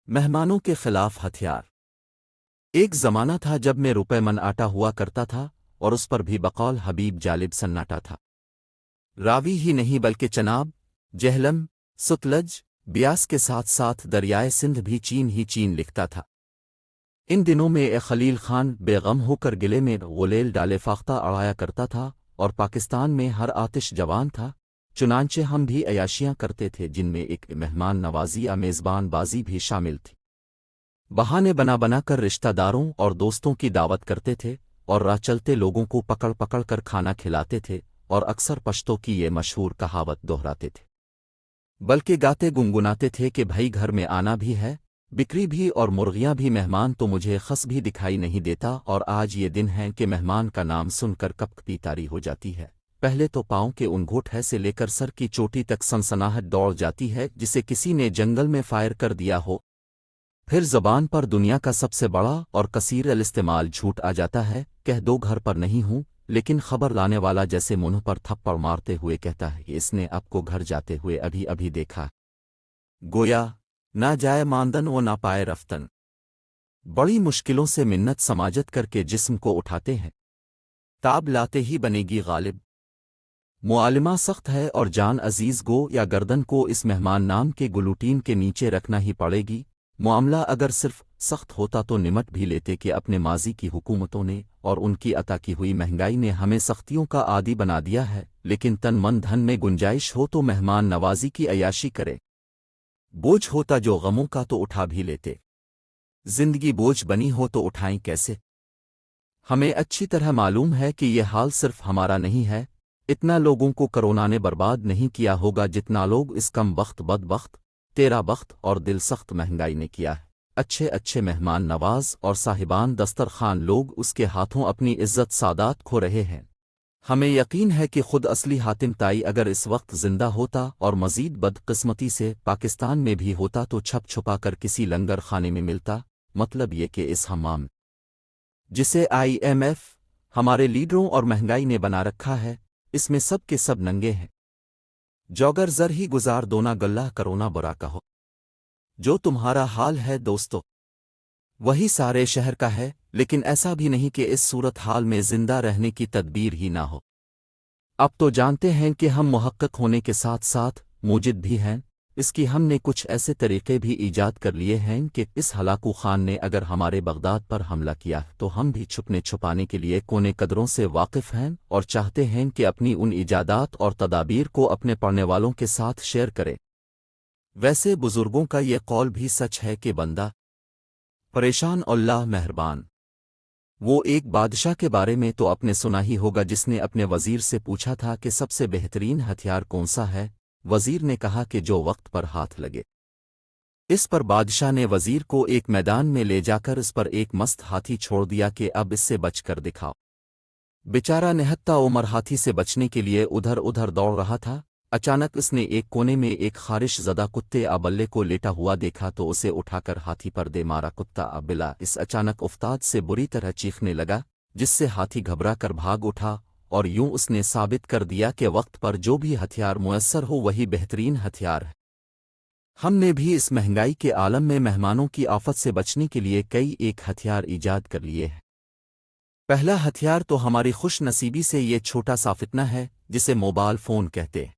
مہمانوں کے خلاف ہتھیار۔ ایک زمانہ تھا جب میں روپے من آٹا ہوا کرتا تھا اور اس پر بھی بقول حبیب جالب سناٹا تھا۔ راوی ہی نہیں بلکہ چناب، جہلم، ستلج، بیاس کے ساتھ ساتھ دریائے سندھ بھی چین ہی چین لکھتا تھا۔ ان دنوں میں اے خلیل خان بے غم ہو کر گلے میں غلیل ڈالے فاختہ اڑایا کرتا تھا، اور پاکستان میں ہر آتش جوان تھا، چنانچہ ہم بھی عیاشیاں کرتے تھے جن میں ایک مہمان نوازی یا میزبان بازی بھی شامل تھی۔ بہانے بنا بنا کر رشتہ داروں اور دوستوں کی دعوت کرتے تھے اور راہ چلتے لوگوں کو پکڑ پکڑ کر کھانا کھلاتے تھے، اور اکثر پشتوں کی یہ مشہور کہاوت دہراتے تھے، بلکہ گاتے گنگناتے تھے کہ بھائی گھر میں آنا بھی ہے، بکری بھی اور مرغیاں بھی، مہمان تو مجھے خس بھی دکھائی نہیں دیتا، اور آج یہ دن ہے کہ مہمان کا نام سن کر کپکپی طاری ہو جاتی ہے۔ پہلے تو پاؤں کے انگوٹھے سے لے کر سر کی چوٹی تک سنسناہٹ دوڑ جاتی ہے جسے کسی نے جنگل میں فائر کر دیا ہو، پھر زبان پر دنیا کا سب سے بڑا اور کثیر الاستعمال جھوٹ آ جاتا ہے، کہہ دو گھر پر نہیں ہوں، لیکن خبر لانے والا جیسے منہ پر تھپڑ مارتے ہوئے کہتا ہے کہ اس نے آپ کو گھر جاتے ہوئے ابھی ابھی دیکھا۔ گویا نہ جائے ماندن و نہ پائے رفتن۔ بڑی مشکلوں سے منت سماجت کر کے جسم کو اٹھاتے ہیں، تاب لاتے ہی بنے گی غالب۔ معالمہ سخت ہے اور جان عزیز گو یا گردن کو اس مہمان نام کے گلوٹین کے نیچے رکھنا ہی پڑے گی۔ معاملہ اگر صرف سخت ہوتا تو نمٹ بھی لیتے کہ اپنے ماضی کی حکومتوں نے اور ان کی عطا کی ہوئی مہنگائی نے ہمیں سختیوں کا عادی بنا دیا ہے، لیکن تن من دھن میں گنجائش ہو تو مہمان نوازی کی عیاشی کرے۔ بوجھ ہوتا جو غموں کا تو اٹھا بھی لیتے، زندگی بوجھ بنی ہو تو اٹھائیں کیسے؟ ہمیں اچھی طرح معلوم ہے کہ یہ حال صرف ہمارا نہیں ہے، اتنا لوگوں کو کرونا نے برباد نہیں کیا ہوگا جتنا لوگ اس کم بخت بد بخت تیرا بخت اور دل سخت مہنگائی نے کیا ہے۔ اچھے اچھے مہمان نواز اور صاحبان دسترخوان لوگ اس کے ہاتھوں اپنی عزت سادات کھو رہے ہیں۔ ہمیں یقین ہے کہ خود اصلی حاتم طائی اگر اس وقت زندہ ہوتا اور مزید بدقسمتی سے پاکستان میں بھی ہوتا تو چھپ چھپا کر کسی لنگر خانے میں ملتا۔ مطلب یہ کہ اس حمام جسے IMF ہمارے لیڈروں اور مہنگائی نے بنا رکھا ہے، اس میں سب کے سب ننگے ہیں۔ جوگر زر ہی گزار دونا گلہ کرونا برا کہو۔ جو تمہارا حال ہے دوستو وہی سارے شہر کا ہے، لیکن ایسا بھی نہیں کہ اس صورت حال میں زندہ رہنے کی تدبیر ہی نہ ہو۔ اب تو جانتے ہیں کہ ہم محقق ہونے کے ساتھ ساتھ موجد بھی ہیں، اس کی ہم نے کچھ ایسے طریقے بھی ایجاد کر لیے ہیں کہ اس ہلاکو خان نے اگر ہمارے بغداد پر حملہ کیا تو ہم بھی چھپنے چھپانے کے لیے کونے قدروں سے واقف ہیں اور چاہتے ہیں کہ اپنی ان ایجادات اور تدابیر کو اپنے پڑھنے والوں کے ساتھ شیئر کرے۔ ویسے بزرگوں کا یہ قول بھی سچ ہے کہ بندہ پریشان اللہ مہربان۔ وہ ایک بادشاہ کے بارے میں تو اپنے سنا ہی ہوگا جس نے اپنے وزیر سے پوچھا تھا کہ سب سے بہترین ہتھیار کون سا ہے؟ وزیر نے کہا کہ جو وقت پر ہاتھ لگے۔ اس پر بادشاہ نے وزیر کو ایک میدان میں لے جا کر اس پر ایک مست ہاتھی چھوڑ دیا کہ اب اس سے بچ کر دکھاؤ۔ بیچارہ نہتا عمر ہاتھی سے بچنے کے لیے ادھر ادھر دوڑ رہا تھا، اچانک اس نے ایک کونے میں ایک خارش زدہ کتے آبلے کو لیٹا ہوا دیکھا تو اسے اٹھا کر ہاتھی پر دے مارا۔ کتا آبلا اس اچانک افتاد سے بری طرح چیخنے لگا، جس سے ہاتھی گھبرا کر بھاگ اٹھا، اور یوں اس نے ثابت کر دیا کہ وقت پر جو بھی ہتھیار میسر ہو وہی بہترین ہتھیار ہے۔ ہم نے بھی اس مہنگائی کے عالم میں مہمانوں کی آفت سے بچنے کے لیے کئی ایک ہتھیار ایجاد کر لیے ہیں۔ پہلا ہتھیار تو ہماری خوش نصیبی سے یہ چھوٹا سا فتنہ ہے جسے موبائل فون کہتے ہیں۔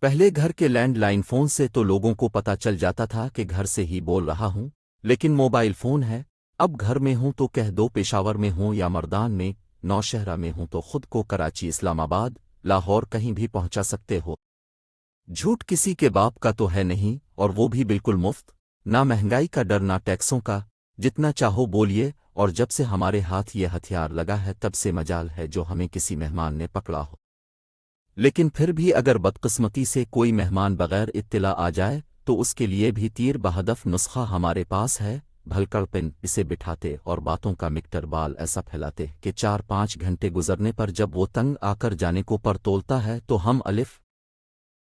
پہلے گھر کے لینڈ لائن فون سے تو لوگوں کو پتہ چل جاتا تھا کہ گھر سے ہی بول رہا ہوں، لیکن موبائل فون ہے، اب گھر میں ہوں تو کہہ دو پشاور میں ہوں یا مردان میں، نوشہرہ میں ہوں تو خود کو کراچی، اسلام آباد، لاہور کہیں بھی پہنچا سکتے ہو۔ جھوٹ کسی کے باپ کا تو ہے نہیں، اور وہ بھی بالکل مفت، نہ مہنگائی کا ڈر نہ ٹیکسوں کا، جتنا چاہو بولیے، اور جب سے ہمارے ہاتھ یہ ہتھیار لگا ہے تب سے مجال ہے جو ہمیں کسی مہمان نے پکڑا ہو۔ لیکن پھر بھی اگر بدقسمتی سے کوئی مہمان بغیر اطلاع آ جائے تو اس کے لیے بھی تیر بہدف نسخہ ہمارے پاس ہے۔ بھلکڑ پن اسے بٹھاتے اور باتوں کا مکٹر بال ایسا پھیلاتے کہ 4-5 گھنٹے گزرنے پر جب وہ تنگ آ کر جانے کو پر تولتا ہے تو ہم الف